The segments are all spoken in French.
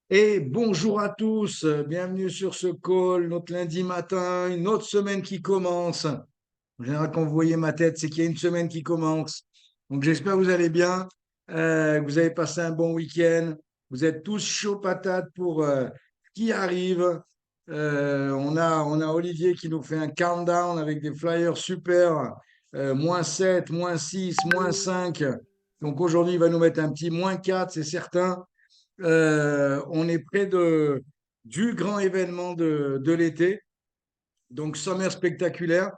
Et bonjour à tous, bienvenue sur ce call, notre lundi matin, une autre semaine qui commence. En général, quand vous voyez ma tête, c'est qu'il y a une semaine qui commence. Donc j'espère que vous allez bien, que vous avez passé un bon week-end. Vous êtes tous chauds patates pour ce qui arrive. On a Olivier qui nous fait un countdown avec des flyers super, -7, -6, -5. Donc aujourd'hui, il va nous mettre un petit -4, c'est certain. On est près du grand événement de l'été, donc sommaire spectaculaire.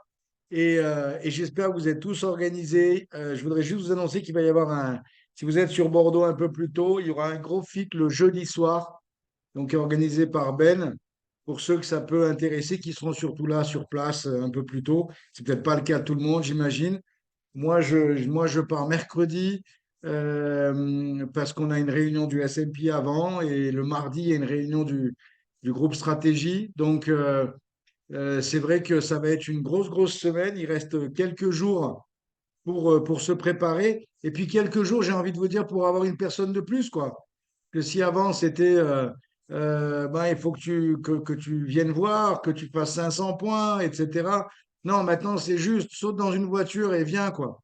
Et j'espère que vous êtes tous organisés. Je voudrais juste vous annoncer qu'il va y avoir si vous êtes sur Bordeaux un peu plus tôt, il y aura un gros FIC le jeudi soir, donc organisé par Ben. Pour ceux que ça peut intéresser, qui seront surtout là sur place un peu plus tôt. C'est peut-être pas le cas de tout le monde, j'imagine. Moi, je pars mercredi parce qu'on a une réunion du S&P avant et le mardi, il y a une réunion du groupe stratégie. Donc, c'est vrai que ça va être une grosse, grosse semaine. Il reste quelques jours pour se préparer. Et puis, quelques jours, j'ai envie de vous dire, pour avoir une personne de plus, quoi. Que si avant, c'était, ben, il faut que tu viennes voir, que tu fasses 500 points, etc. Non, maintenant, c'est juste, saute dans une voiture et viens, quoi.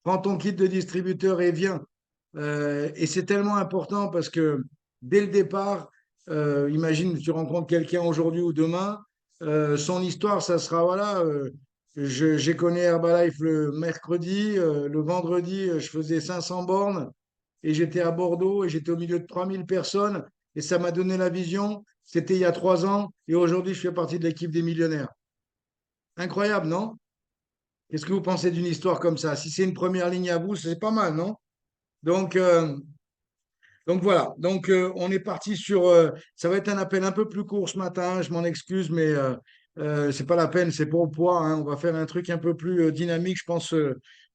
Prends ton kit de distributeur et viens. Et c'est tellement important parce que dès le départ, imagine, tu rencontres quelqu'un aujourd'hui ou demain, son histoire, ça sera, voilà, j'ai connu Herbalife le mercredi, le vendredi, je faisais 500 bornes et j'étais à Bordeaux et j'étais au milieu de 3000 personnes et ça m'a donné la vision. C'était il y a 3 ans et aujourd'hui, je fais partie de l'équipe des millionnaires. Incroyable, non? Qu'est-ce que vous pensez d'une histoire comme ça? Si c'est une première ligne à vous, c'est pas mal, non? Donc, euh, Donc voilà, donc on est parti sur. Ça va être un appel un peu plus court ce matin, je m'en excuse, mais c'est pas la peine, c'est pas au poids, hein. On va faire un truc un peu plus dynamique, je pense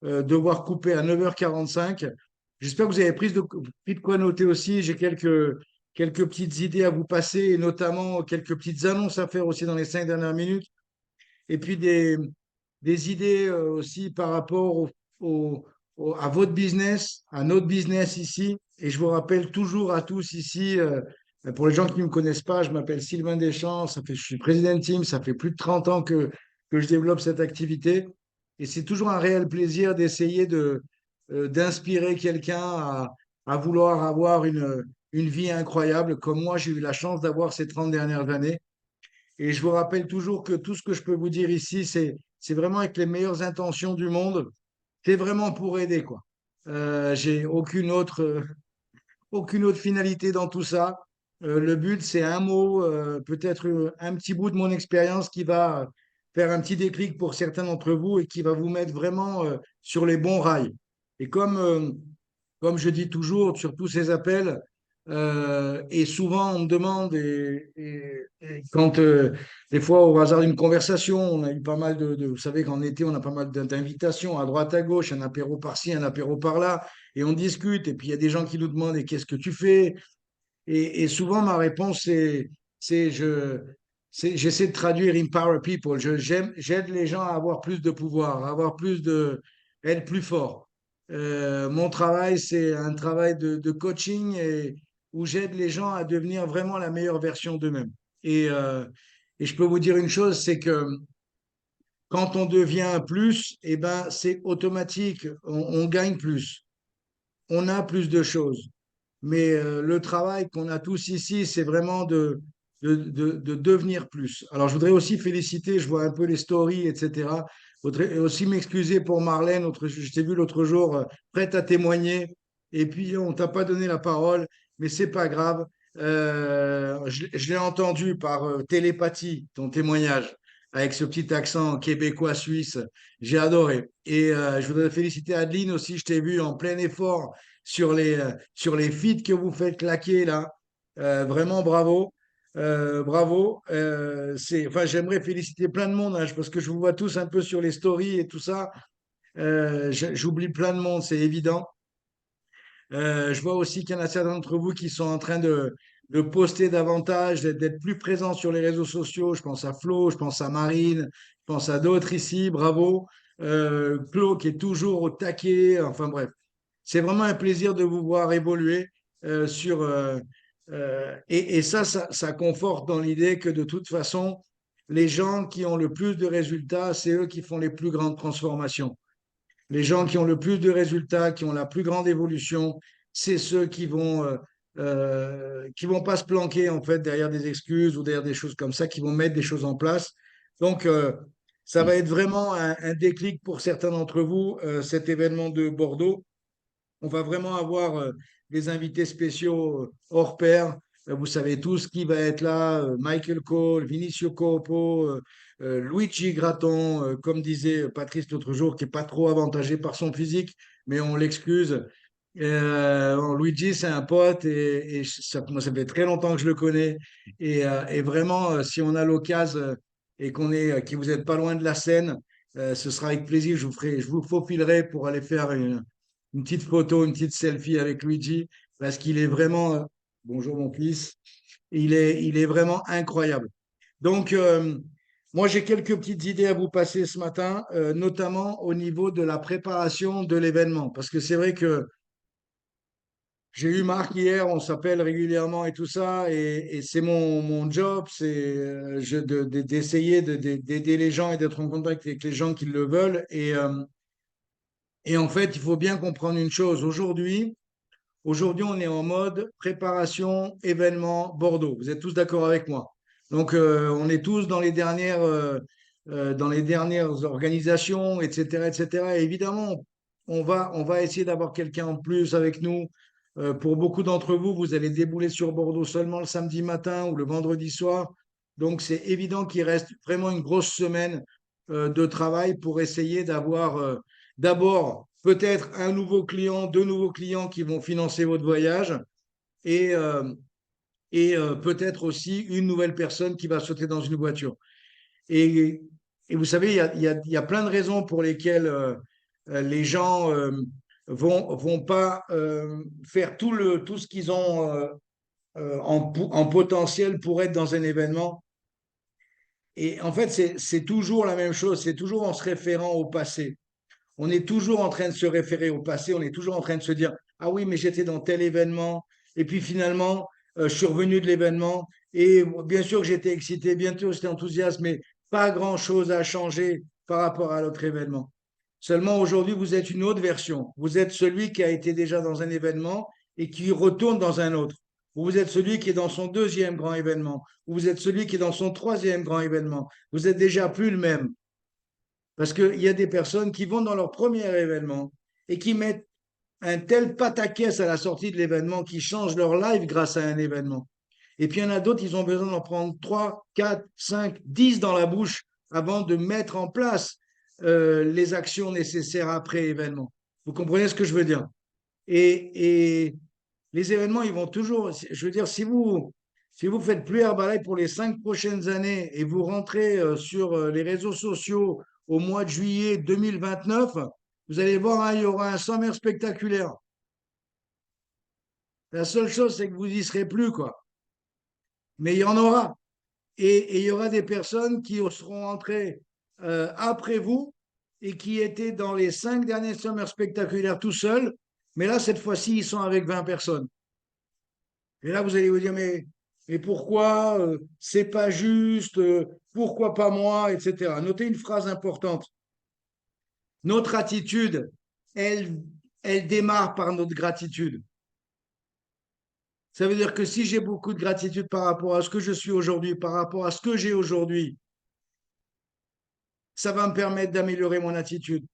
devoir couper à 9h45. J'espère que vous avez pris de quoi noter aussi. J'ai quelques petites idées à vous passer, et notamment quelques petites annonces à faire aussi dans les 5 dernières minutes. Et puis des idées aussi par rapport au- à votre business, à notre business ici. Et je vous rappelle toujours à tous ici, pour les gens qui ne me connaissent pas, je m'appelle Sylvain Deschamps, je suis président de team, ça fait plus de 30 ans que je développe cette activité. Et c'est toujours un réel plaisir d'essayer d'inspirer quelqu'un à vouloir avoir une vie incroyable, comme moi j'ai eu la chance d'avoir ces 30 dernières années. Et je vous rappelle toujours que tout ce que je peux vous dire ici, c'est vraiment avec les meilleures intentions du monde. C'est vraiment pour aider, quoi. J'ai aucune autre finalité dans tout ça. Le but, c'est un mot, peut-être un petit bout de mon expérience qui va faire un petit déclic pour certains d'entre vous et qui va vous mettre vraiment sur les bons rails. Et comme je dis toujours sur tous ces appels, et souvent on me demande, et quand des fois au hasard d'une conversation, on a eu pas mal vous savez qu'en été on a pas mal d'invitations à droite à gauche, un apéro par-ci, un apéro par-là, et on discute, et puis il y a des gens qui nous demandent, et qu'est-ce que tu fais? Et souvent ma réponse c'est je, j'essaie de traduire empower people. J'aide les gens à avoir plus de pouvoir, à avoir être plus fort. Mon travail, c'est un travail de coaching où j'aide les gens à devenir vraiment la meilleure version d'eux-mêmes. Et je peux vous dire une chose, c'est que quand on devient plus, eh ben, c'est automatique, on gagne plus, on a plus de choses. Mais le travail qu'on a tous ici, c'est vraiment de devenir plus. Alors, je voudrais aussi féliciter, je vois un peu les stories, etc. Je voudrais aussi m'excuser pour Marlène, je t'ai vu l'autre jour, prête à témoigner, et puis on t'a pas donné la parole, mais c'est pas grave. Je l'ai entendu par télépathie, ton témoignage, avec ce petit accent québécois-suisse. J'ai adoré. Et je voudrais féliciter Adeline aussi, je t'ai vu en plein effort sur les feats que vous faites claquer là. Vraiment bravo. Bravo. Enfin, j'aimerais féliciter plein de monde hein, parce que je vous vois tous un peu sur les stories et tout ça. J'oublie plein de monde, c'est évident. Je vois aussi qu'il y en a certains d'entre vous qui sont en train de poster davantage, d'être plus présents sur les réseaux sociaux. Je pense à Flo, je pense à Marine, je pense à d'autres ici. Bravo. Claude qui est toujours au taquet. Enfin bref, c'est vraiment un plaisir de vous voir évoluer et ça conforte dans l'idée que de toute façon, les gens qui ont le plus de résultats, c'est eux qui font les plus grandes transformations. Les gens qui ont le plus de résultats, qui ont la plus grande évolution, c'est ceux qui vont pas se planquer en fait derrière des excuses ou derrière des choses comme ça, qui vont mettre des choses en place. Donc, ça va être vraiment un déclic pour certains d'entre vous, cet événement de Bordeaux. On va vraiment avoir des invités spéciaux hors pair. Vous savez tous qui va être là, Michael Cole, Vinicio Corpo, Luigi Gratton, comme disait Patrice l'autre jour, qui n'est pas trop avantagé par son physique, mais on l'excuse. Bon, Luigi, c'est un pote et moi, ça fait très longtemps que je le connais. Et vraiment, si on a l'occasion et que vous n'êtes pas loin de la scène, ce sera avec plaisir. Je vous faufilerai pour aller faire une petite photo, une petite selfie avec Luigi, parce qu'il est vraiment, bonjour mon fils, il est vraiment incroyable. Donc, moi, j'ai quelques petites idées à vous passer ce matin, notamment au niveau de la préparation de l'événement, parce que c'est vrai que j'ai eu Marc hier, on s'appelle régulièrement et tout ça, et c'est mon job, c'est d'essayer d'aider les gens et d'être en contact avec les gens qui le veulent. Et en fait, il faut bien comprendre une chose. Aujourd'hui, on est en mode préparation, événement, Bordeaux. Vous êtes tous d'accord avec moi? Donc, on est tous dans les dernières organisations, etc., etc. Et évidemment, on va essayer d'avoir quelqu'un en plus avec nous. Pour beaucoup d'entre vous, vous allez débouler sur Bordeaux seulement le samedi matin ou le vendredi soir. Donc, c'est évident qu'il reste vraiment une grosse semaine de travail pour essayer d'avoir d'abord peut-être un nouveau client, deux nouveaux clients qui vont financer votre voyage et, euh, et peut-être aussi une nouvelle personne qui va sauter dans une voiture. Et, et vous savez, il y a plein de raisons pour lesquelles les gens vont pas faire tout ce qu'ils ont en potentiel pour être dans un événement. Et en fait, c'est toujours la même chose, c'est toujours en se référant au passé. On est toujours en train de se référer au passé, on est toujours en train de se dire, ah oui, mais j'étais dans tel événement, et puis finalement, je suis revenu de l'événement, et bien sûr que j'étais excité, bien sûr que j'étais enthousiaste, mais pas grand-chose a changé par rapport à l'autre événement. Seulement aujourd'hui, vous êtes une autre version. Vous êtes celui qui a été déjà dans un événement et qui retourne dans un autre. Vous êtes celui qui est dans son deuxième grand événement. Vous êtes celui qui est dans son troisième grand événement. Vous êtes déjà plus le même. Parce qu'il y a des personnes qui vont dans leur premier événement et qui mettent un tel pataquès à la sortie de l'événement qui changent leur life grâce à un événement. Et puis il y en a d'autres, ils ont besoin d'en prendre 3, 4, 5, 10 dans la bouche avant de mettre en place les actions nécessaires après événement. Vous comprenez ce que je veux dire? Et les événements, ils vont toujours, je veux dire, si vous faites plus Herbalife pour les 5 prochaines années et vous rentrez sur les réseaux sociaux au mois de juillet 2029, vous allez voir, hein, il y aura un sommaire spectaculaire. La seule chose, c'est que vous n'y serez plus, quoi. Mais il y en aura. Et il y aura des personnes qui seront entrées après vous et qui étaient dans les 5 derniers sommets spectaculaires tout seuls. Mais là, cette fois-ci, ils sont avec 20 personnes. Et là, vous allez vous dire, mais pourquoi c'est pas juste, pourquoi pas moi, etc. Notez une phrase importante. Notre attitude, elle, elle démarre par notre gratitude. Ça veut dire que si j'ai beaucoup de gratitude par rapport à ce que je suis aujourd'hui, par rapport à ce que j'ai aujourd'hui, ça va me permettre d'améliorer mon attitude.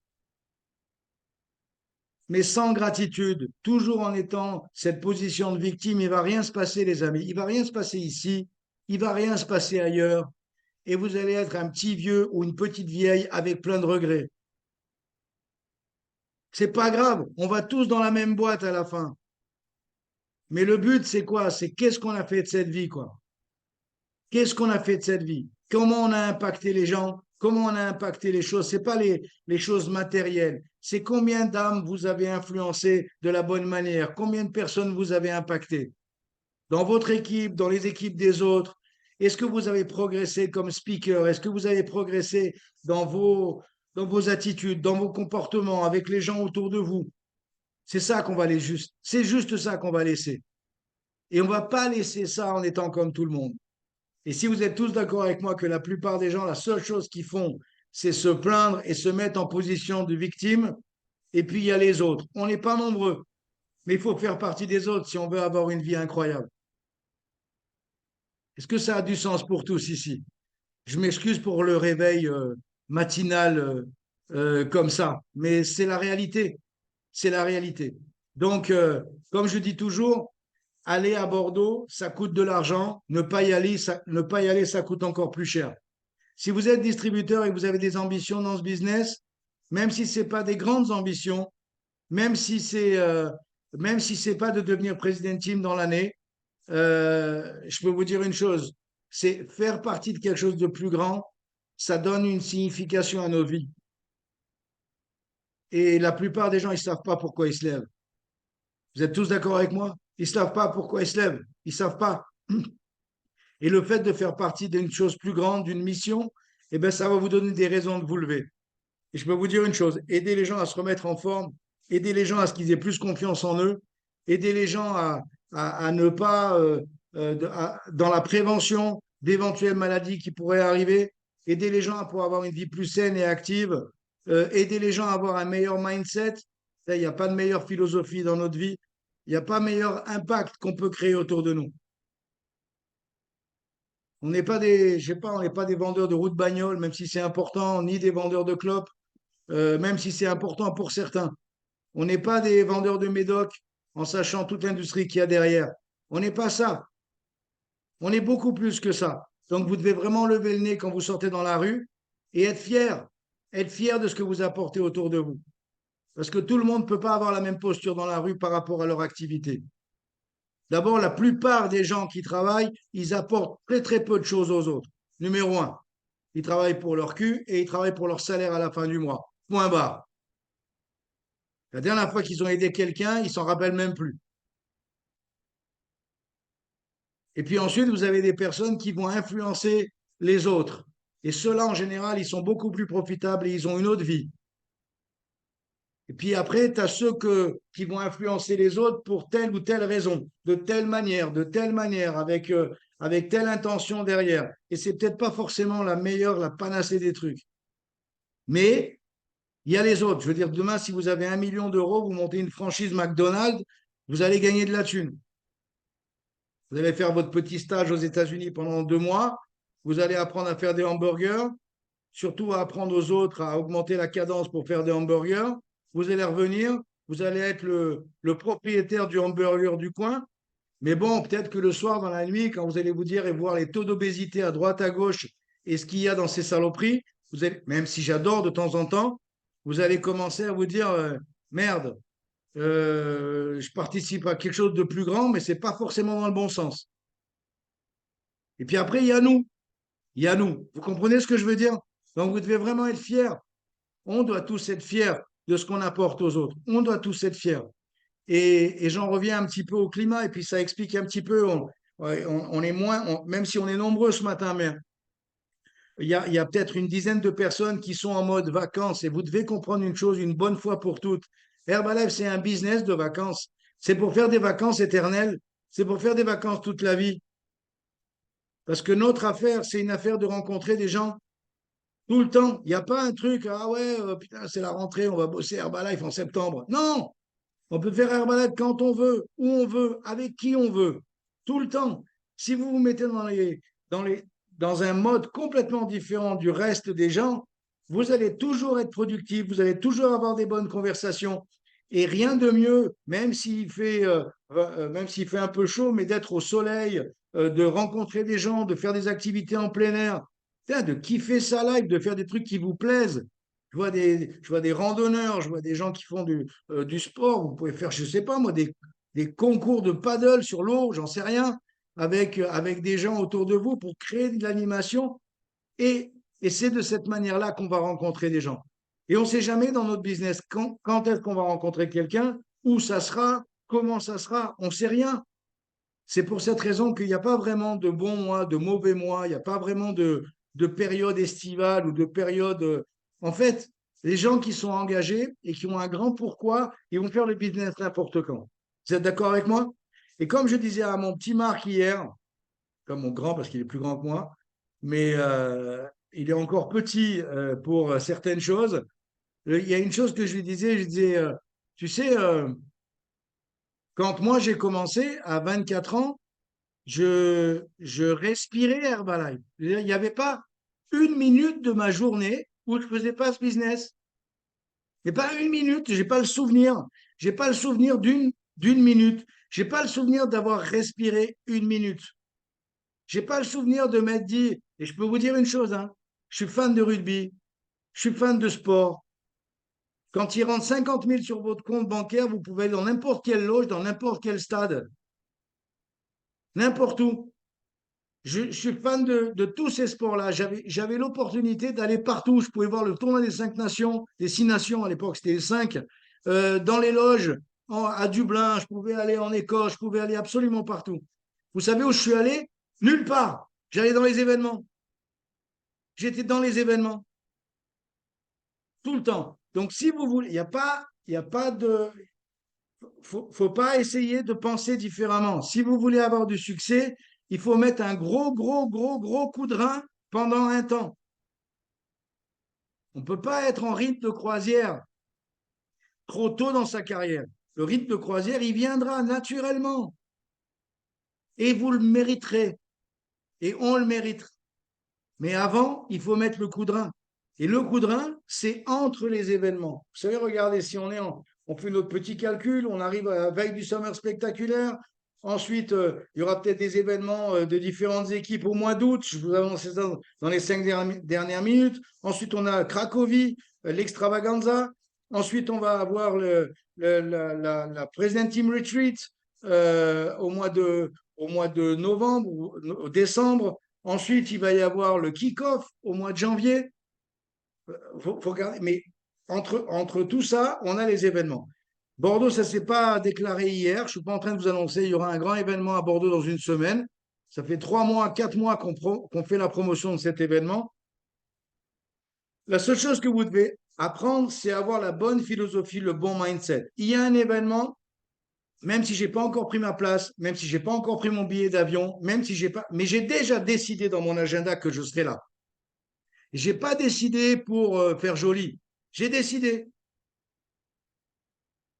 Mais sans gratitude, toujours en étant cette position de victime, il ne va rien se passer, les amis. Il ne va rien se passer ici, il ne va rien se passer ailleurs. Et vous allez être un petit vieux ou une petite vieille avec plein de regrets. C'est pas grave, on va tous dans la même boîte à la fin. Mais le but, c'est quoi? C'est qu'est-ce qu'on a fait de cette vie, quoi? Qu'est-ce qu'on a fait de cette vie? Comment on a impacté les gens? Comment on a impacté les choses? C'est pas les choses matérielles. C'est combien d'âmes vous avez influencé de la bonne manière? Combien de personnes vous avez impacté? Dans votre équipe, dans les équipes des autres? Est-ce que vous avez progressé comme speaker? Est-ce que vous avez progressé dans dans vos attitudes, dans vos comportements, avec les gens autour de vous. C'est ça qu'on va laisser, c'est juste ça qu'on va laisser. Et on ne va pas laisser ça en étant comme tout le monde. Et si vous êtes tous d'accord avec moi que la plupart des gens, la seule chose qu'ils font, c'est se plaindre et se mettre en position de victime, et puis il y a les autres. On n'est pas nombreux, mais il faut faire partie des autres si on veut avoir une vie incroyable. Est-ce que ça a du sens pour tous ici? Je m'excuse pour le réveil matinal comme ça, mais c'est la réalité. C'est la réalité. Donc, comme je dis toujours, aller à Bordeaux, ça coûte de l'argent. Ne pas y aller, ça coûte encore plus cher. Si vous êtes distributeur et que vous avez des ambitions dans ce business, même si ce n'est pas des grandes ambitions, même si c'est même si c'est pas de devenir président team dans l'année, je peux vous dire une chose, c'est faire partie de quelque chose de plus grand, ça donne une signification à nos vies. Et la plupart des gens, ils ne savent pas pourquoi ils se lèvent. Vous êtes tous d'accord avec moi? Ils ne savent pas pourquoi ils se lèvent. Ils ne savent pas. Et le fait de faire partie d'une chose plus grande, d'une mission, eh ben, ça va vous donner des raisons de vous lever. Et je peux vous dire une chose, aider les gens à se remettre en forme, aider les gens à ce qu'ils aient plus confiance en eux, aider les gens à ne pas, dans la prévention d'éventuelles maladies qui pourraient arriver, aider les gens à pouvoir avoir une vie plus saine et active, aider les gens à avoir un meilleur mindset. Il n'y a pas de meilleure philosophie dans notre vie, il n'y a pas meilleur impact qu'on peut créer autour de nous. On n'est pas des, je sais pas, on n'est pas des vendeurs de roues de bagnole, même si c'est important, ni des vendeurs de clopes, même si c'est important pour certains. On n'est pas des vendeurs de médoc en sachant toute l'industrie qu'il y a derrière. On n'est pas ça. On est beaucoup plus que ça. Donc vous devez vraiment lever le nez quand vous sortez dans la rue et être fier. Être fier de ce que vous apportez autour de vous. Parce que tout le monde ne peut pas avoir la même posture dans la rue par rapport à leur activité. D'abord, la plupart des gens qui travaillent, ils apportent très très peu de choses aux autres. Numéro un, ils travaillent pour leur cul et ils travaillent pour leur salaire à la fin du mois. Point barre. La dernière fois qu'ils ont aidé quelqu'un, ils s'en rappellent même plus. Et puis ensuite, vous avez des personnes qui vont influencer les autres. Et ceux-là, en général, ils sont beaucoup plus profitables et ils ont une autre vie. Et puis après, tu as qui vont influencer les autres pour telle ou telle raison, de telle manière, avec telle intention derrière. Et c'est peut-être pas forcément la meilleure, la panacée des trucs. Mais il y a les autres. Je veux dire, demain, si vous avez 1 million d'euros, vous montez une franchise McDonald's, vous allez gagner de la thune. Vous allez faire votre petit stage aux États-Unis pendant 2 mois. Vous allez apprendre à faire des hamburgers, surtout à apprendre aux autres à augmenter la cadence pour faire des hamburgers. Vous allez revenir, vous allez être le propriétaire du hamburger du coin. Mais bon, peut-être que le soir, dans la nuit, quand vous allez vous dire et voir les taux d'obésité à droite, à gauche et ce qu'il y a dans ces saloperies, vous allez, même si j'adore de temps en temps, vous allez commencer à vous dire merde, je participe à quelque chose de plus grand, mais c'est pas forcément dans le bon sens. Et puis après, il y a nous. Il y a nous. Vous comprenez ce que je veux dire? Donc, vous devez vraiment être fiers. On doit tous être fiers de ce qu'on apporte aux autres. On doit tous être fiers. Et j'en reviens un petit peu au climat, et puis ça explique un petit peu, on est moins, même si on est nombreux ce matin, mais il y a peut-être une dizaine de personnes qui sont en mode vacances, et vous devez comprendre une chose une bonne fois pour toutes. Herbalife, c'est un business de vacances. C'est pour faire des vacances éternelles. C'est pour faire des vacances toute la vie. Parce que notre affaire, c'est une affaire de rencontrer des gens tout le temps. Il n'y a pas un truc, ah ouais, putain, c'est la rentrée, on va bosser Herbalife en septembre. Non, on peut faire Herbalife quand on veut, où on veut, avec qui on veut, tout le temps. Si vous vous mettez dans dans un mode complètement différent du reste des gens, vous allez toujours être productif, vous allez toujours avoir des bonnes conversations. Et rien de mieux, même s'il fait un peu chaud, mais d'être au soleil, de rencontrer des gens, de faire des activités en plein air, de kiffer sa life, de faire des trucs qui vous plaisent. Je vois des randonneurs, je vois des gens qui font du sport. Vous pouvez faire, je ne sais pas moi, des concours de paddle sur l'eau, j'en sais rien, avec des gens autour de vous pour créer de l'animation. Et c'est de cette manière-là qu'on va rencontrer des gens. Et on ne sait jamais dans notre business quand est-ce qu'on va rencontrer quelqu'un, où ça sera, comment ça sera, on ne sait rien. C'est pour cette raison qu'il n'y a pas vraiment de bons mois, de mauvais mois, il n'y a pas vraiment de période estivale ou de période. En fait, Les gens qui sont engagés et qui ont un grand pourquoi, ils vont faire le business n'importe quand. Vous êtes d'accord avec moi? Et comme je disais à mon petit Marc hier, comme mon grand parce qu'il est plus grand que moi, mais il est encore petit pour certaines choses. Il y a une chose que je lui disais, tu sais, quand moi j'ai commencé à 24 ans, je respirais Herbalife. Il n'y avait pas une minute de ma journée où je ne faisais pas ce business. Et pas une minute, j'ai pas le souvenir. J'ai pas le souvenir d'une minute. J'ai pas le souvenir d'avoir respiré une minute. J'ai pas le souvenir de m'être dit, et je peux vous dire une chose, hein, je suis fan de rugby, je suis fan de sport. Quand il rentre 50 000 sur votre compte bancaire, vous pouvez aller dans n'importe quelle loge, dans n'importe quel stade, n'importe où. Je suis fan de tous ces sports-là. J'avais l'opportunité d'aller partout. Je pouvais voir le tournoi des 5 nations, des 6 nations à l'époque, c'était les 5, dans les loges, à Dublin. Je pouvais aller en Écosse, je pouvais aller absolument partout. Vous savez où je suis allé? Nulle part. J'allais dans les événements. J'étais dans les événements tout le temps. Donc, si vous voulez, il y a pas de, faut pas essayer de penser différemment. Si vous voulez avoir du succès, il faut mettre un gros coup de rein pendant un temps. On ne peut pas être en rythme de croisière trop tôt dans sa carrière. Le rythme de croisière, il viendra naturellement. Et vous le mériterez. Et on le mérite. Mais avant, il faut mettre le coup de rein. Et le coup de rein, c'est entre les événements. Vous savez, regardez, si on fait notre petit calcul, on arrive à la veille du Summer spectaculaire. Ensuite, il y aura peut-être des événements de différentes équipes au mois d'août. Je vous annonce ça dans les 5 dernières minutes. Ensuite, on a Cracovie, l'extravaganza. Ensuite, on va avoir la President Team Retreat au mois de novembre ou décembre. Ensuite, il va y avoir le kick-off au mois de janvier. Faut regarder. Mais entre tout ça, on a les événements. Bordeaux, ça ne s'est pas déclaré hier. Je ne suis pas en train de vous annoncer. Il y aura un grand événement à Bordeaux dans une semaine. Ça fait 3 mois, 4 mois qu'on fait la promotion de cet événement. La seule chose que vous devez apprendre, c'est avoir la bonne philosophie, le bon mindset. Il y a un événement, même si j'ai pas encore pris ma place, même si j'ai pas encore pris mon billet d'avion, même si j'ai pas, mais j'ai déjà décidé dans mon agenda que je serai là. J'ai pas décidé pour faire joli. J'ai décidé.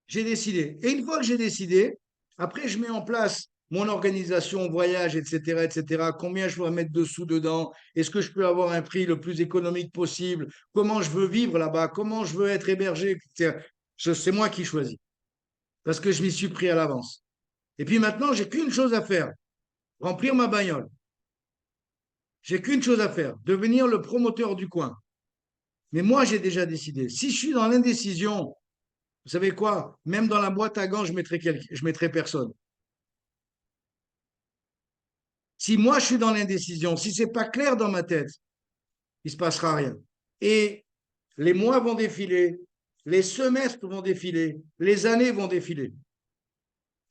J'ai décidé. Et une fois que j'ai décidé, après, je mets en place mon organisation, voyage, etc., etc. Combien je dois mettre de sous dedans? Est-ce que je peux avoir un prix le plus économique possible? Comment je veux vivre là-bas? Comment je veux être hébergé, etc. C'est moi qui choisis parce que je m'y suis pris à l'avance. Et puis maintenant, j'ai qu'une chose à faire, remplir ma bagnole. J'ai qu'une chose à faire, devenir le promoteur du coin. Mais moi, j'ai déjà décidé. Si je suis dans l'indécision, vous savez quoi? Même dans la boîte à gants, je mettrai personne. Si moi, je suis dans l'indécision, si c'est pas clair dans ma tête, il se passera rien. Et les mois vont défiler, les semestres vont défiler, les années vont défiler.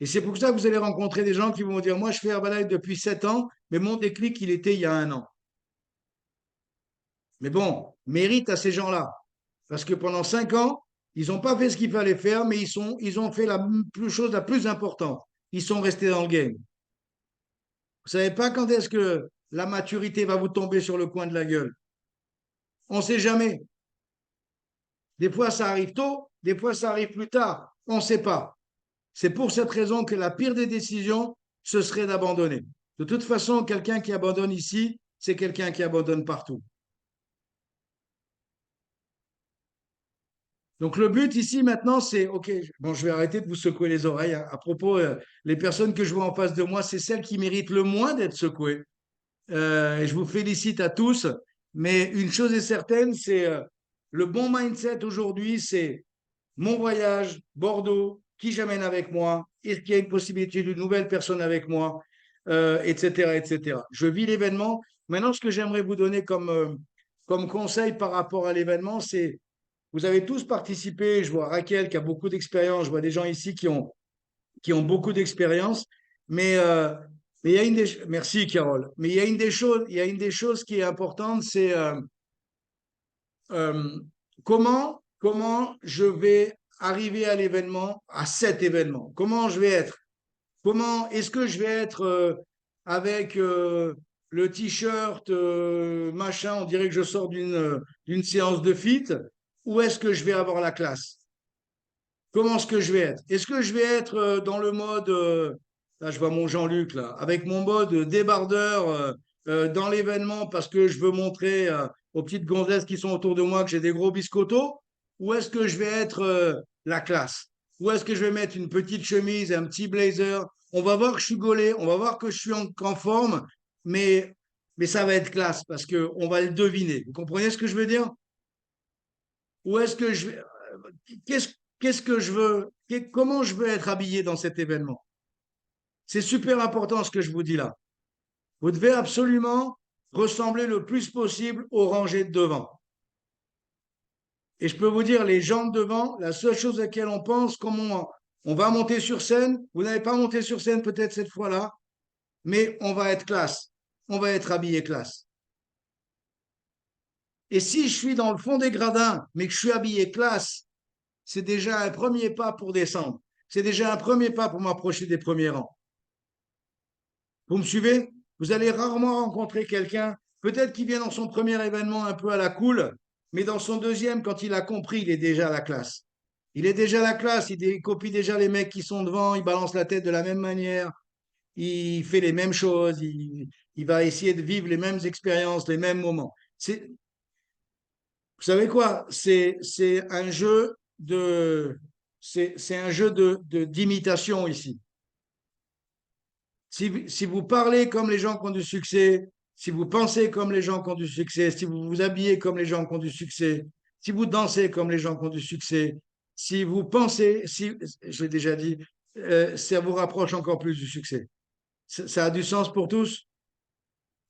Et c'est pour ça que vous allez rencontrer des gens qui vont dire, moi, je fais Herbalife depuis 7 ans, mais mon déclic, il était il y a un an. Mais bon, mérite à ces gens-là. Parce que pendant 5 ans, ils n'ont pas fait ce qu'il fallait faire, mais ils ont fait la chose la plus importante. Ils sont restés dans le game. Vous savez pas quand est-ce que la maturité va vous tomber sur le coin de la gueule. On ne sait jamais. Des fois, ça arrive tôt, des fois, ça arrive plus tard. On ne sait pas. C'est pour cette raison que la pire des décisions, ce serait d'abandonner. De toute façon, quelqu'un qui abandonne ici, c'est quelqu'un qui abandonne partout. Donc le but ici maintenant, c'est, OK, bon, je vais arrêter de vous secouer les oreilles. À propos, les personnes que je vois en face de moi, c'est celles qui méritent le moins d'être secouées. Et je vous félicite à tous. Mais une chose est certaine, c'est le bon mindset aujourd'hui, c'est mon voyage, Bordeaux, qui j'amène avec moi, est-ce qu'il y a une possibilité d'une nouvelle personne avec moi, etc., etc. Je vis l'événement. Maintenant, ce que j'aimerais vous donner comme conseil par rapport à l'événement, c'est vous avez tous participé. Je vois Raquel qui a beaucoup d'expérience. Je vois des gens ici qui ont beaucoup d'expérience. Mais, mais il y a merci Carole. Mais il y a une des choses qui est importante, c'est euh, comment comment je vais arriver à l'événement, à cet événement. Comment je vais être? Comment est-ce que je vais être avec le t-shirt machin, on dirait que je sors d'une séance de fit, ou est-ce que je vais avoir la classe? Comment est-ce que je vais être? Est-ce que je vais être dans le mode, là je vois mon Jean-Luc là, avec mon mode débardeur dans l'événement parce que je veux montrer aux petites gonzesses qui sont autour de moi que j'ai des gros biscottos? Ou est-ce que je vais être la classe? Ou est-ce que je vais mettre une petite chemise, un petit blazer? On va voir que je suis gaulé, on va voir que je suis en forme, mais, mais ça va être classe parce qu'on va le deviner. Vous comprenez ce que je veux dire? Ou est-ce que je vais, qu'est-ce qu'est-ce que je veux, comment je veux être habillé dans cet événement. C'est super important ce que je vous dis là. Vous devez absolument ressembler le plus possible aux rangées de devant. Et je peux vous dire, les gens de devant, la seule chose à laquelle on pense, comment on va monter sur scène, vous n'avez pas monté sur scène peut-être cette fois-là, mais on va être classe, on va être habillé classe. Et si je suis dans le fond des gradins, mais que je suis habillé classe, c'est déjà un premier pas pour descendre. C'est déjà un premier pas pour m'approcher des premiers rangs. Vous me suivez? Vous allez rarement rencontrer quelqu'un, peut-être qu'il vient dans son premier événement un peu à la cool, mais dans son deuxième, quand il a compris, il est déjà à la classe. Il est déjà à la classe, il copie déjà les mecs qui sont devant, il balance la tête de la même manière, il fait les mêmes choses, il va essayer de vivre les mêmes expériences, les mêmes moments. Vous savez quoi? C'est un jeu c'est un jeu d'imitation ici. Si vous parlez comme les gens qui ont du succès, si vous pensez comme les gens qui ont du succès, si vous vous habillez comme les gens qui ont du succès, si vous dansez comme les gens qui ont du succès, si vous pensez, si, je l'ai déjà dit, ça vous rapproche encore plus du succès. Ça a du sens pour tous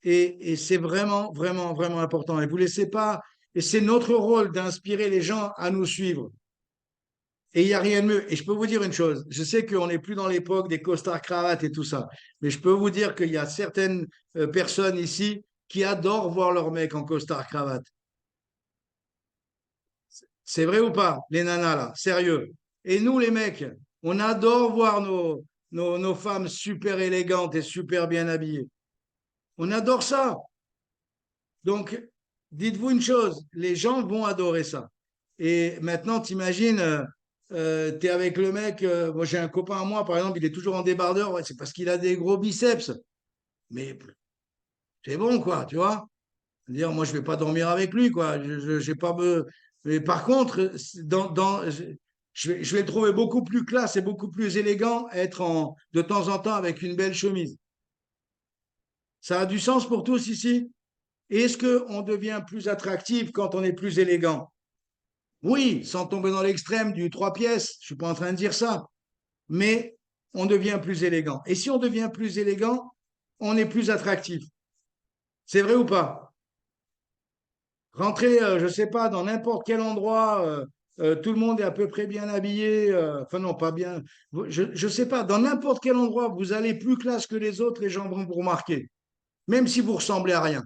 et c'est vraiment, vraiment, vraiment important. Et vous laissez pas, et c'est notre rôle d'inspirer les gens à nous suivre. Et il n'y a rien de mieux. Et je peux vous dire une chose, je sais qu'on n'est plus dans l'époque des costards cravates et tout ça, mais je peux vous dire qu'il y a certaines personnes ici qui adorent voir leur mec en costard cravate. C'est vrai ou pas, les nanas là, sérieux. Et nous les mecs, on adore voir nos femmes super élégantes et super bien habillées. On adore ça. Donc, dites-vous une chose, les gens vont adorer ça. Et maintenant, t'imagines, t'es avec le mec, moi j'ai un copain à moi, par exemple, il est toujours en débardeur, ouais, c'est parce qu'il a des gros biceps. Mais c'est bon, quoi, tu vois. Dire, moi, je vais pas dormir avec lui, quoi. J'ai pas Mais par contre, je vais le trouver beaucoup plus classe et beaucoup plus élégant être de temps en temps avec une belle chemise. Ça a du sens pour tous ici? Est-ce qu'on devient plus attractif quand on est plus élégant? Oui, sans tomber dans l'extrême du trois pièces, je ne suis pas en train de dire ça, mais on devient plus élégant. Et si on devient plus élégant, on est plus attractif. C'est vrai ou pas? Rentrer, je ne sais pas, dans n'importe quel endroit, tout le monde est à peu près bien habillé, enfin non, pas bien, je ne sais pas, dans n'importe quel endroit, vous allez plus classe que les autres, les gens vont vous remarquer, même si vous ressemblez à rien.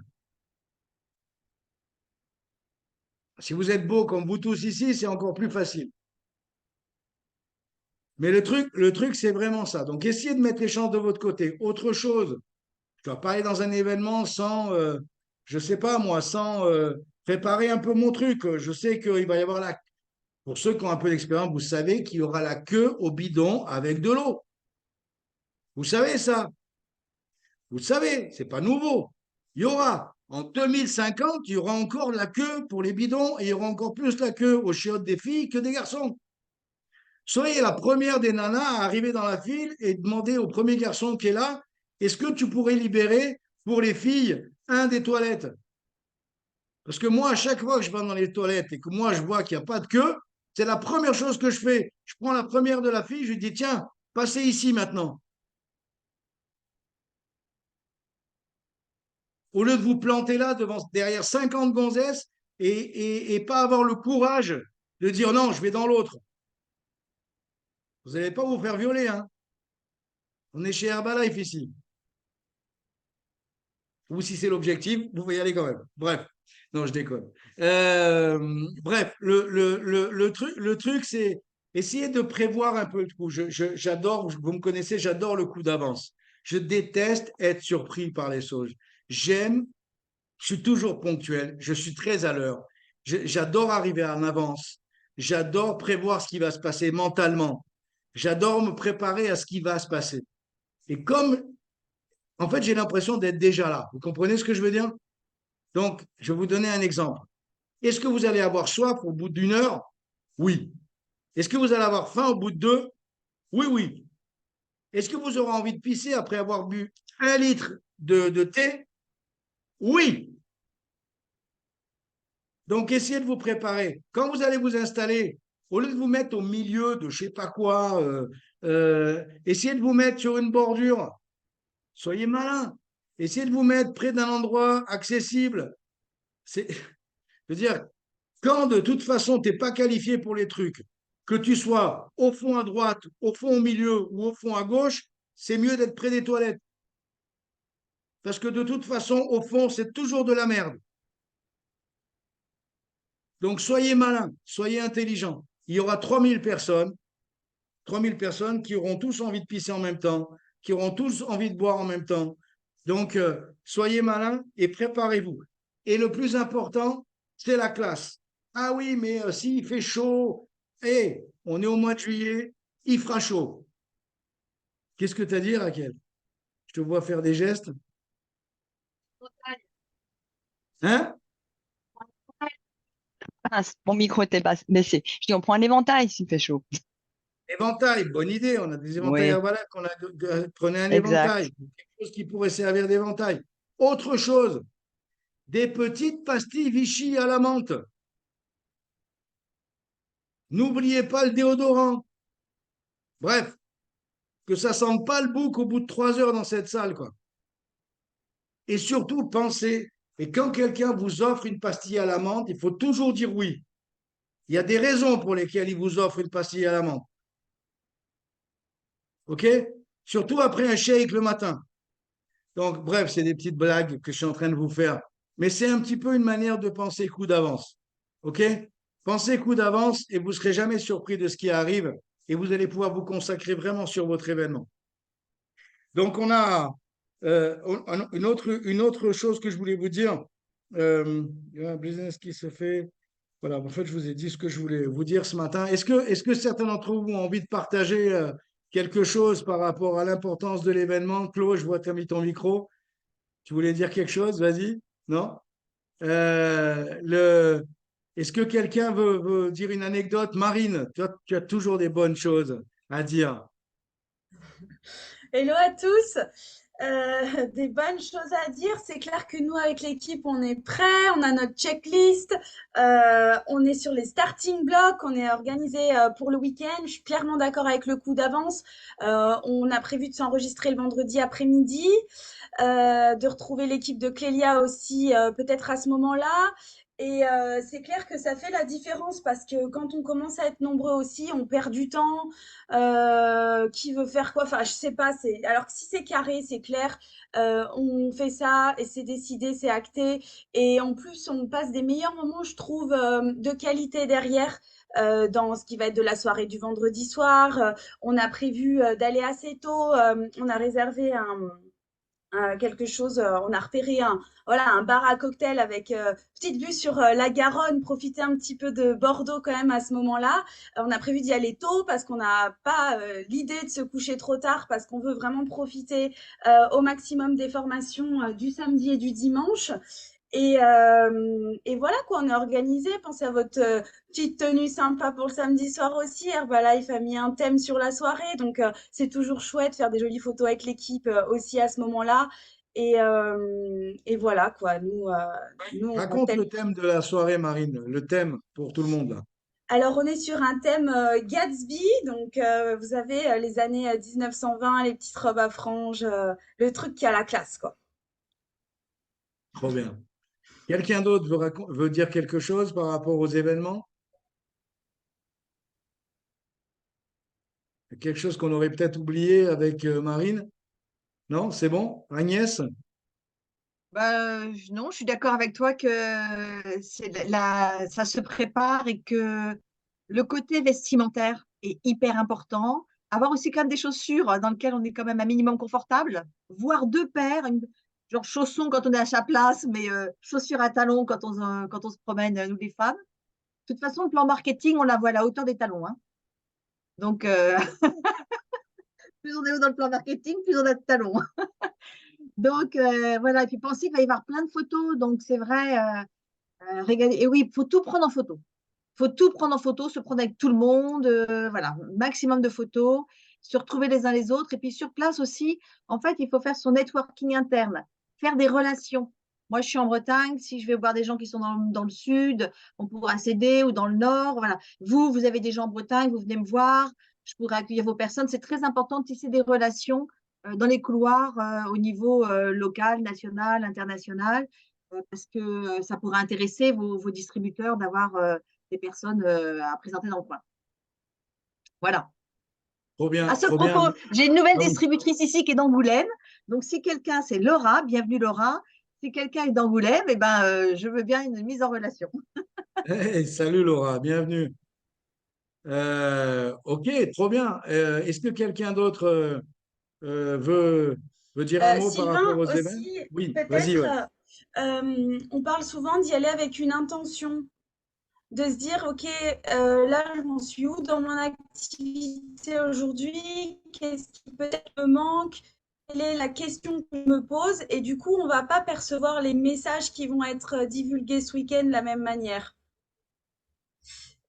Si vous êtes beau comme vous tous ici, c'est encore plus facile. Mais le truc, c'est vraiment ça. Donc, essayez de mettre les chances de votre côté. Autre chose, je dois pas aller dans un événement sans, je sais pas moi, sans préparer un peu mon truc. Je sais qu'il va y avoir pour ceux qui ont un peu d'expérience, vous savez qu'il y aura la queue au bidon avec de l'eau. Vous savez ça. Vous le savez, c'est pas nouveau. Il y aura, en 2050, il y aura encore la queue pour les bidons et il y aura encore plus la queue aux chiottes des filles que des garçons. Soyez la première des nanas à arriver dans la file et demander au premier garçon qui est là, est-ce que tu pourrais libérer pour les filles un des toilettes? Parce que moi, à chaque fois que je vais dans les toilettes et que moi, je vois qu'il n'y a pas de queue, c'est la première chose que je fais. Je prends la première de la fille, je lui dis, tiens, passez ici maintenant. Au lieu de vous planter là derrière 50 gonzesses et pas avoir le courage de dire non, je vais dans l'autre. Vous n'allez pas vous faire violer, hein. On est chez Herbalife ici. Ou si c'est l'objectif, vous pouvez y aller quand même. Bref. Non, je déconne. Bref, le truc, c'est essayer de prévoir un peu le coup. J'adore, vous me connaissez, j'adore le coup d'avance. Je déteste être surpris par les choses. J'aime, je suis toujours ponctuel, je suis très à l'heure. J'adore arriver en avance. J'adore prévoir ce qui va se passer mentalement. J'adore me préparer à ce qui va se passer. Et comme, en fait, j'ai l'impression d'être déjà là. Vous comprenez ce que je veux dire? Donc, je vais vous donner un exemple. Est-ce que vous allez avoir soif au bout d'une heure? Oui. Est-ce que vous allez avoir faim au bout de deux? Oui, oui. Est-ce que vous aurez envie de pisser après avoir bu 1 litre de thé? Oui. Donc, essayez de vous préparer. Quand vous allez vous installer, au lieu de vous mettre au milieu de je ne sais pas quoi, essayez de vous mettre sur une bordure. Soyez malin. Essayez de vous mettre près d'un endroit accessible. Je veux dire, quand de toute façon, tu n'es pas qualifié pour les trucs, que tu sois au fond à droite, au fond au milieu ou au fond à gauche, c'est mieux d'être près des toilettes. Parce que de toute façon, au fond, c'est toujours de la merde. Donc soyez malins, soyez intelligents. Il y aura 3000 personnes qui auront tous envie de pisser en même temps, qui auront tous envie de boire en même temps. Donc soyez malins et préparez-vous. Et le plus important, c'est la classe. Ah oui, mais s'il fait chaud, hé, on est au mois de juillet, il fera chaud. Qu'est-ce que tu as à dire, Raquel? Je te vois faire des gestes. Hein? Ah, mon micro était baissé. Je dis, on prend un éventail s'il fait chaud. Éventail, bonne idée. On a des éventails à Oui, voilà prenez un éventail, exact. quelque chose qui pourrait servir d'éventail. Autre chose, des petites pastilles Vichy à la menthe. N'oubliez pas le déodorant. Bref, que ça sente pas le bouc au bout de 3 heures dans cette salle, quoi. Et surtout, pensez, et quand quelqu'un vous offre une pastille à la menthe, il faut toujours dire oui. Il y a des raisons pour lesquelles il vous offre une pastille à la menthe. OK? Surtout après un shake le matin. Donc, bref, c'est des petites blagues que je suis en train de vous faire. Mais c'est un petit peu une manière de penser coup d'avance. OK? Pensez coup d'avance et vous ne serez jamais surpris de ce qui arrive et vous allez pouvoir vous consacrer vraiment sur votre événement. Donc, on a une autre chose que je voulais vous dire. Il y a un business qui se fait. Voilà, en fait, je vous ai dit ce que je voulais vous dire ce matin. Est-ce que certains d'entre vous ont envie de partager quelque chose par rapport à l'importance de l'événement? Claude, je vois que tu as mis ton micro. Tu voulais dire quelque chose? Vas-y. Non? Est-ce que quelqu'un veut dire une anecdote? Marine, toi, tu as toujours des bonnes choses à dire. Hello à tous. Des bonnes choses à dire. C'est clair que nous, avec l'équipe, on est prêts. On a notre checklist. On est sur les starting blocks. On est organisé pour le week-end. Je suis clairement d'accord avec le coup d'avance. On a prévu de s'enregistrer le vendredi après-midi, de retrouver l'équipe de Clélia aussi peut-être à ce moment-là. Et c'est clair que ça fait la différence parce que quand on commence à être nombreux aussi, on perd du temps. Qui veut faire quoi? Enfin, je sais pas. Alors que si c'est carré, c'est clair. On fait ça et c'est décidé, c'est acté. Et en plus, on passe des meilleurs moments, je trouve, de qualité derrière. Dans ce qui va être de la soirée du vendredi soir. On a prévu d'aller assez tôt. On a réservé quelque chose, on a repéré un bar à cocktail avec petite vue sur la Garonne, profiter un petit peu de Bordeaux quand même à ce moment-là. On a prévu d'y aller tôt parce qu'on n'a pas l'idée de se coucher trop tard parce qu'on veut vraiment profiter au maximum des formations du samedi et du dimanche. Et voilà quoi, on est organisé. Pensez à votre petite tenue sympa pour le samedi soir aussi. Herbalife a mis un thème sur la soirée, donc c'est toujours chouette de faire des jolies photos avec l'équipe aussi à ce moment-là. Et voilà quoi, nous on Raconte t'aime. le thème de la soirée, Marine, le thème pour tout le monde, là. Alors on est sur un thème Gatsby, donc vous avez les années 1920, les petites robes à franges, le truc qui a la classe quoi. Trop bien. Quelqu'un d'autre veut dire quelque chose par rapport aux événements? Quelque chose qu'on aurait peut-être oublié avec Marine? Non, c'est bon? Agnès? Non, je suis d'accord avec toi que ça se prépare et que le côté vestimentaire est hyper important. Avoir aussi quand même des chaussures dans lesquelles on est quand même un minimum confortable, voire deux paires, genre chaussons quand on est à sa place, mais chaussures à talons quand on se promène, nous les femmes. De toute façon, le plan marketing, on la voit à la hauteur des talons, hein. Donc, plus on est haut dans le plan marketing, plus on a de talons. Donc, voilà. Et puis, pensez qu'il va y avoir plein de photos. Donc, c'est vrai. Et oui, il faut tout prendre en photo. Il faut tout prendre en photo, se prendre avec tout le monde, voilà, maximum de photos, se retrouver les uns les autres. Et puis sur place aussi, en fait, il faut faire son networking interne, faire des relations. Moi, je suis en Bretagne, si je vais voir des gens qui sont dans le sud, on pourra s'aider, ou dans le nord. Voilà. Vous avez des gens en Bretagne, vous venez me voir, je pourrais accueillir vos personnes. C'est très important de tisser des relations dans les couloirs au niveau local, national, international parce que ça pourrait intéresser vos distributeurs d'avoir des personnes à présenter dans le coin. Voilà. Trop bien, À ce trop bien. propos, j'ai une nouvelle Donc, distributrice ici qui est d'Angoulême. Donc, si quelqu'un, c'est Laura, bienvenue Laura. Si quelqu'un est d'Angoulême, eh ben, je veux bien une mise en relation. hey, salut Laura, bienvenue. Ok, trop bien. Est-ce que quelqu'un d'autre veut dire un mot par rapport Sylvain aux événements? aussi, Oui, vas-y, peut-être, ouais. on parle souvent d'y aller avec une intention, de se dire, OK, là, je m'en suis où dans mon activité aujourd'hui? Qu'est-ce qui peut-être me manque? Quelle est la question que je me pose? Et du coup, on va pas percevoir les messages qui vont être divulgués ce week-end de la même manière.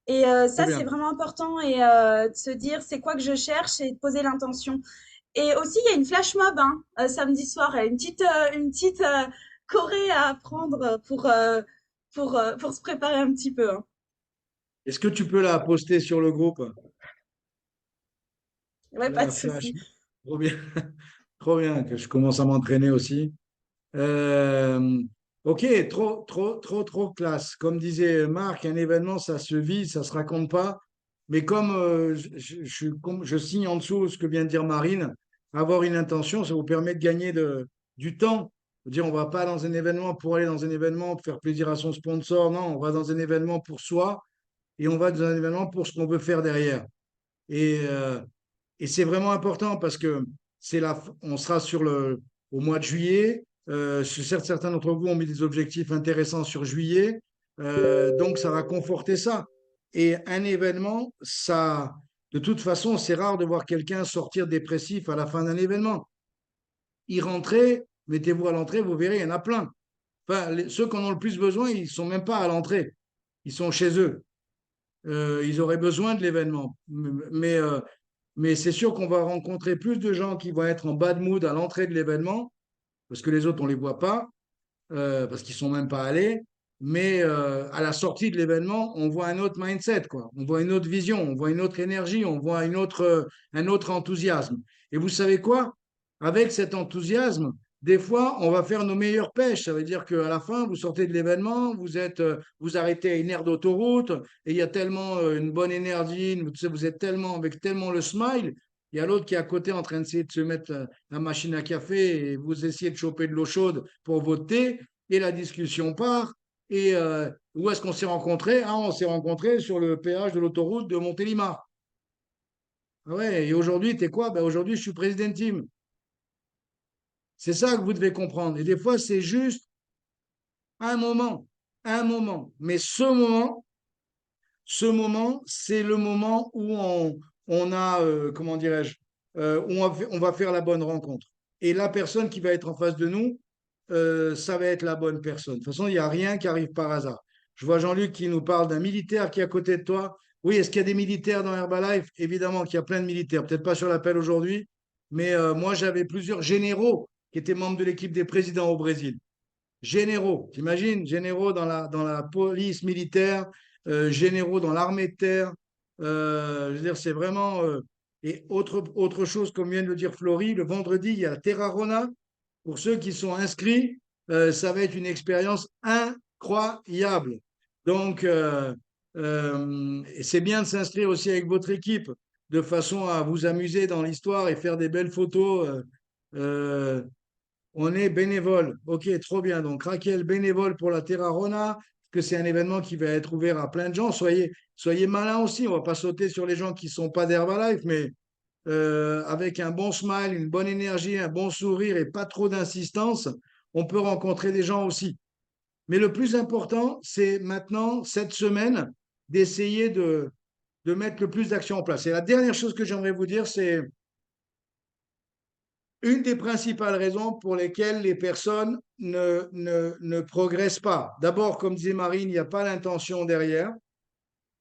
Et Trop ça, c'est bien. vraiment important et de se dire, c'est quoi que je cherche et de poser l'intention. Et aussi, il y a une flash mob hein, samedi soir, une petite choré à apprendre pour se préparer un petit peu. Hein. Est-ce que tu peux la poster sur le groupe? Ouais, pas de La flash. souci. Trop bien. Trop bien que je commence à m'entraîner aussi. Euh, ok, trop classe. Comme disait Marc, un événement, ça se vit, ça se raconte pas. Mais comme je signe en dessous ce que vient de dire Marine, avoir une intention, ça vous permet de gagner du temps. Dire, on va pas dans un événement pour aller dans un événement, pour faire plaisir à son sponsor. Non, on va dans un événement pour soi et on va dans un événement pour ce qu'on veut faire derrière. Et, euh, et c'est vraiment important parce que on sera au mois de juillet. Certes, certains d'entre vous ont mis des objectifs intéressants sur juillet. Donc, ça va conforter ça. Et un événement, de toute façon, c'est rare de voir quelqu'un sortir dépressif à la fin d'un événement. Y rentrer, mettez-vous à l'entrée, vous verrez, il y en a plein. Enfin, ceux qui en ont le plus besoin, ils ne sont même pas à l'entrée. Ils sont chez eux. Ils auraient besoin de l'événement. Mais c'est sûr qu'on va rencontrer plus de gens qui vont être en bad mood à l'entrée de l'événement, parce que les autres, on ne les voit pas, parce qu'ils ne sont même pas allés. Mais à la sortie de l'événement, on voit un autre mindset, quoi. On voit une autre vision, on voit une autre énergie, on voit un autre enthousiasme. Et vous savez quoi? Avec cet enthousiasme, des fois, on va faire nos meilleures pêches. Ça veut dire qu'à la fin, vous sortez de l'événement, vous arrêtez à une aire d'autoroute, et il y a tellement une bonne énergie, vous êtes tellement avec tellement le smile. Il y a l'autre qui est à côté en train d'essayer de se mettre la machine à café et vous essayez de choper de l'eau chaude pour votre thé et la discussion part. Et où est-ce qu'on s'est rencontrés? Ah, on s'est rencontrés sur le péage de l'autoroute de Montélimar. Ah ouais, et aujourd'hui, t'es quoi? Ben aujourd'hui, je suis président team. C'est ça que vous devez comprendre. Et des fois, c'est juste un moment, un moment. Mais ce moment, c'est le moment où on a, comment dirais-je, où on va faire la bonne rencontre. Et la personne qui va être en face de nous, ça va être la bonne personne. De toute façon, il n'y a rien qui arrive par hasard. Je vois Jean-Luc qui nous parle d'un militaire qui est à côté de toi. Oui, est-ce qu'il y a des militaires dans Herbalife? Évidemment qu'il y a plein de militaires. Peut-être pas sur l'appel aujourd'hui, mais moi, j'avais plusieurs généraux qui étaient membres de l'équipe des présidents au Brésil. Généraux, t'imagines, généraux dans la police militaire, généraux dans l'armée de terre. Je veux dire, c'est vraiment. Et autre chose, comme vient de le dire Florie, le vendredi, il y a la Terra-Rona. Pour ceux qui sont inscrits, ça va être une expérience incroyable. Donc, c'est bien de s'inscrire aussi avec votre équipe de façon à vous amuser dans l'histoire et faire des belles photos. Euh, On est bénévole. OK, trop bien. Donc, Raquel, bénévole pour la Terra Rona, que c'est un événement qui va être ouvert à plein de gens. Soyez malins aussi. On ne va pas sauter sur les gens qui ne sont pas d'Herbalife, mais avec un bon smile, une bonne énergie, un bon sourire et pas trop d'insistance, on peut rencontrer des gens aussi. Mais le plus important, c'est maintenant, cette semaine, d'essayer de mettre le plus d'actions en place. Et la dernière chose que j'aimerais vous dire, c'est une des principales raisons pour lesquelles les personnes ne progressent pas. D'abord, comme disait Marine, il n'y a pas l'intention derrière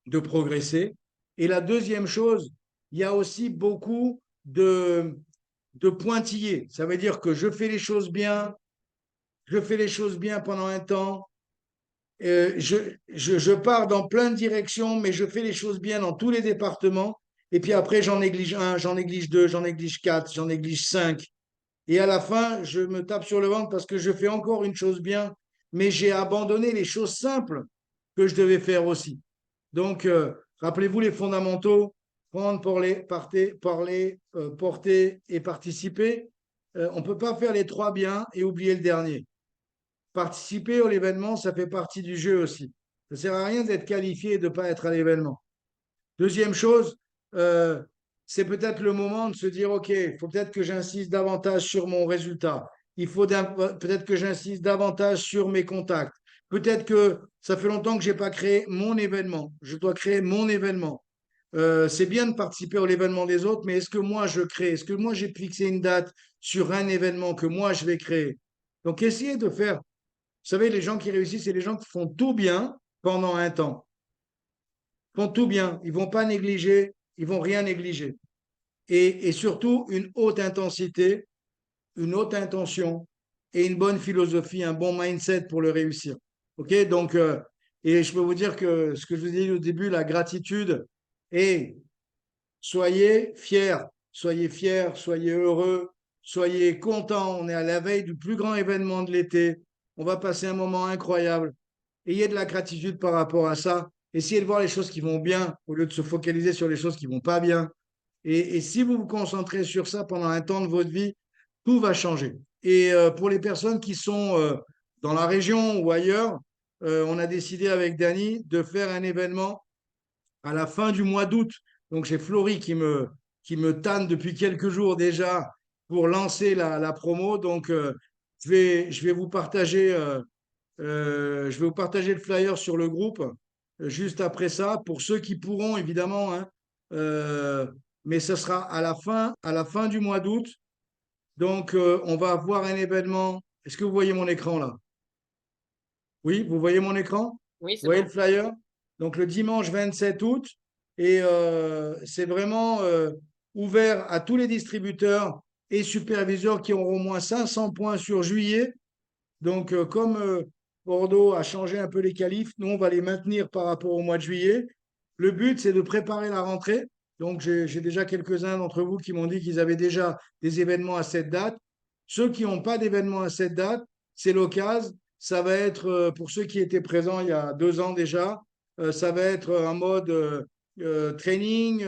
de progresser. Et la deuxième chose, il y a aussi beaucoup de pointillés. Ça veut dire que je fais les choses bien, je fais les choses bien pendant un temps, je pars dans plein de directions, mais je fais les choses bien dans tous les départements. Et puis après, j'en néglige un, j'en néglige deux, j'en néglige quatre, j'en néglige cinq. Et à la fin, je me tape sur le ventre parce que je fais encore une chose bien, mais j'ai abandonné les choses simples que je devais faire aussi. Donc, rappelez-vous les fondamentaux, prendre, parler, porter et participer. On ne peut pas faire les trois bien et oublier le dernier. Participer à l'événement, ça fait partie du jeu aussi. Ça ne sert à rien d'être qualifié et de ne pas être à l'événement. Deuxième chose, c'est peut-être le moment de se dire, OK, il faut peut-être que j'insiste davantage sur mon résultat. Il faut peut-être que j'insiste davantage sur mes contacts. Peut-être que ça fait longtemps que je n'ai pas créé mon événement. Je dois créer mon événement. C'est bien de participer à l'événement des autres, mais est-ce que moi je crée? Est-ce que moi j'ai fixé une date sur un événement que moi je vais créer? Donc essayez de faire. Vous savez, les gens qui réussissent, c'est les gens qui font tout bien pendant un temps. Font tout bien. Ils vont pas négliger, ils vont rien négliger. Et surtout, une haute intensité, une haute intention et une bonne philosophie, un bon mindset pour le réussir. OK? Donc, et je peux vous dire que ce que je vous ai dit au début, la gratitude, et soyez fiers, soyez heureux, soyez contents. On est à la veille du plus grand événement de l'été. On va passer un moment incroyable. Ayez de la gratitude par rapport à ça. Essayez de voir les choses qui vont bien au lieu de se focaliser sur les choses qui vont pas bien. Et si vous vous concentrez sur ça pendant un temps de votre vie, tout va changer. Et pour les personnes qui sont dans la région ou ailleurs, on a décidé avec Dany de faire un événement à la fin du mois d'août. Donc j'ai Florie qui me tanne depuis quelques jours déjà pour lancer la promo. Donc je vais vous partager je vais vous partager le flyer sur le groupe juste après ça, pour ceux qui pourront, évidemment, hein. Mais ce sera à la fin du mois d'août. Donc, on va avoir un événement. Est-ce que vous voyez mon écran là? Oui, vous voyez mon écran? Oui, Vous c'est voyez bon. le flyer? Donc, le dimanche 27 août. Et c'est vraiment ouvert à tous les distributeurs et superviseurs qui auront au moins 500 points sur juillet. Donc, comme Bordeaux a changé un peu les qualifs, nous, on va les maintenir par rapport au mois de juillet. Le but, c'est de préparer la rentrée. Donc, j'ai déjà quelques-uns d'entre vous qui m'ont dit qu'ils avaient déjà des événements à cette date. Ceux qui n'ont pas d'événements à cette date, c'est l'occasion. Ça va être, pour ceux qui étaient présents il y a 2 ans déjà, ça va être un mode training,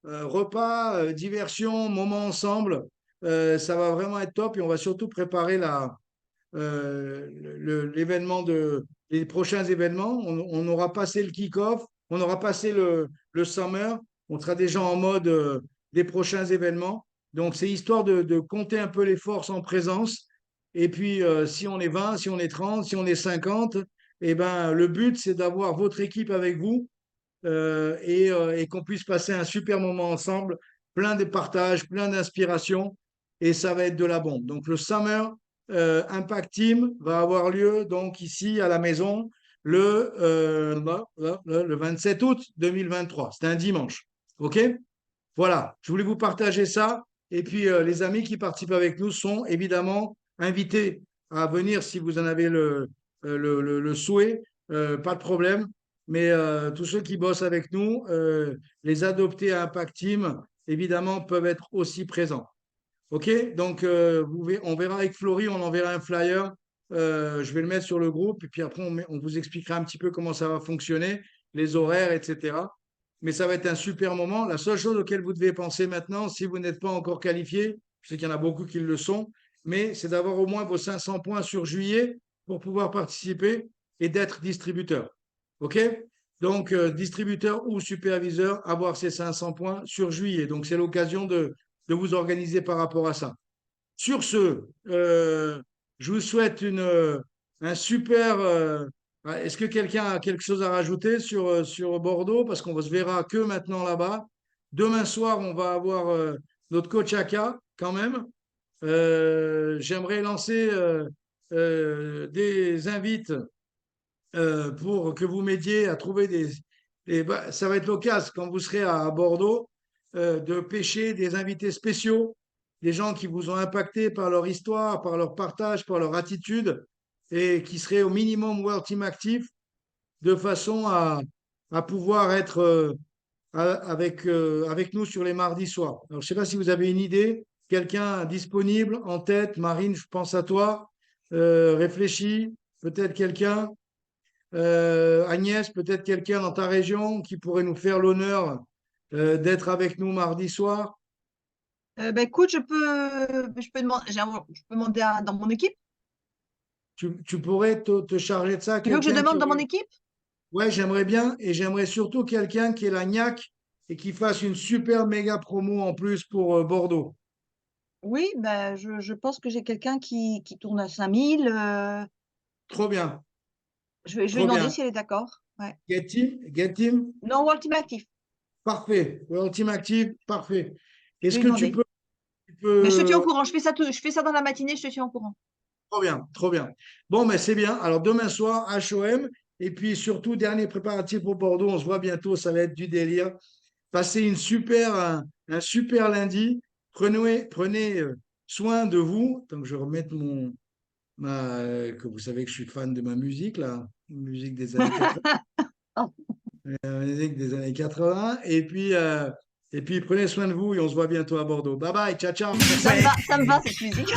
repas, diversion, moment ensemble. Ça va vraiment être top et on va surtout préparer l'événement les prochains événements. On aura passé le kick-off, on aura passé le summer, on sera déjà en mode des prochains événements. Donc, c'est histoire de compter un peu les forces en présence. Et puis, si on est 20, si on est 30, si on est 50, eh ben, le but, c'est d'avoir votre équipe avec vous et qu'on puisse passer un super moment ensemble, plein de partages, plein d'inspiration, et ça va être de la bombe. Donc le Summer Impact Team va avoir lieu donc ici à la maison le 27 août 2023. C'est un dimanche. OK? Voilà, je voulais vous partager ça. Et puis les amis qui participent avec nous sont évidemment invités à venir si vous en avez le souhait, pas de problème. Mais tous ceux qui bossent avec nous, les adoptés à Impact Team, évidemment, peuvent être aussi présents. OK? Donc, on verra avec Florie, on enverra un flyer. Je vais le mettre sur le groupe et puis après, on vous expliquera un petit peu comment ça va fonctionner, les horaires, etc. Mais ça va être un super moment. La seule chose auquel vous devez penser maintenant, si vous n'êtes pas encore qualifié, je sais qu'il y en a beaucoup qui le sont, mais c'est d'avoir au moins vos 500 points sur juillet pour pouvoir participer et d'être distributeur. OK? Donc, distributeur ou superviseur, avoir ces 500 points sur juillet. Donc, c'est l'occasion de vous organiser par rapport à ça. Sur ce, je vous souhaite un super. Est-ce que quelqu'un a quelque chose à rajouter sur Bordeaux? Parce qu'on ne se verra que maintenant là-bas. Demain soir, on va avoir notre coach Aka quand même. J'aimerais lancer des invites pour que vous m'aidiez à trouver ça va être l'occasion, quand vous serez à Bordeaux, de pêcher des invités spéciaux, des gens qui vous ont impacté par leur histoire, par leur partage, par leur attitude, et qui seraient au minimum World Team actif, de façon à pouvoir être avec nous sur les mardis soirs. Alors, je ne sais pas si vous avez une idée, quelqu'un disponible en tête. Marine, je pense à toi. Réfléchis, peut-être quelqu'un. Agnès, peut-être quelqu'un dans ta région qui pourrait nous faire l'honneur d'être avec nous mardi soir. Écoute, je peux demander dans mon équipe. Tu pourrais te charger de ça. Tu veux que je demande dans mon équipe? Ouais, j'aimerais bien. Et j'aimerais surtout quelqu'un qui ait la niaque et qui fasse une super méga promo en plus pour Bordeaux. Oui, je pense que j'ai quelqu'un qui tourne à 5000. Trop bien. Je vais lui Trop demander bien. si elle est d'accord. Ouais. Get Team. Non, World Team Actif. Parfait. World Team Active, parfait. Est-ce lui que tu demander. peux... Mais je te tiens au courant. Je fais ça dans la matinée, je te tiens au courant. Trop bien, trop bien. Bon, mais c'est bien. Alors, demain soir, HOM. Et puis, surtout, dernier préparatif pour Bordeaux. On se voit bientôt. Ça va être du délire. Passez un super lundi. Prenez soin de vous. Donc, je vais remettre que vous savez que je suis fan de ma musique, là. Musique des années 80. Musique des années 80. Et puis, prenez soin de vous et on se voit bientôt à Bordeaux. Bye bye. Ciao, ciao. Ça me va cette musique.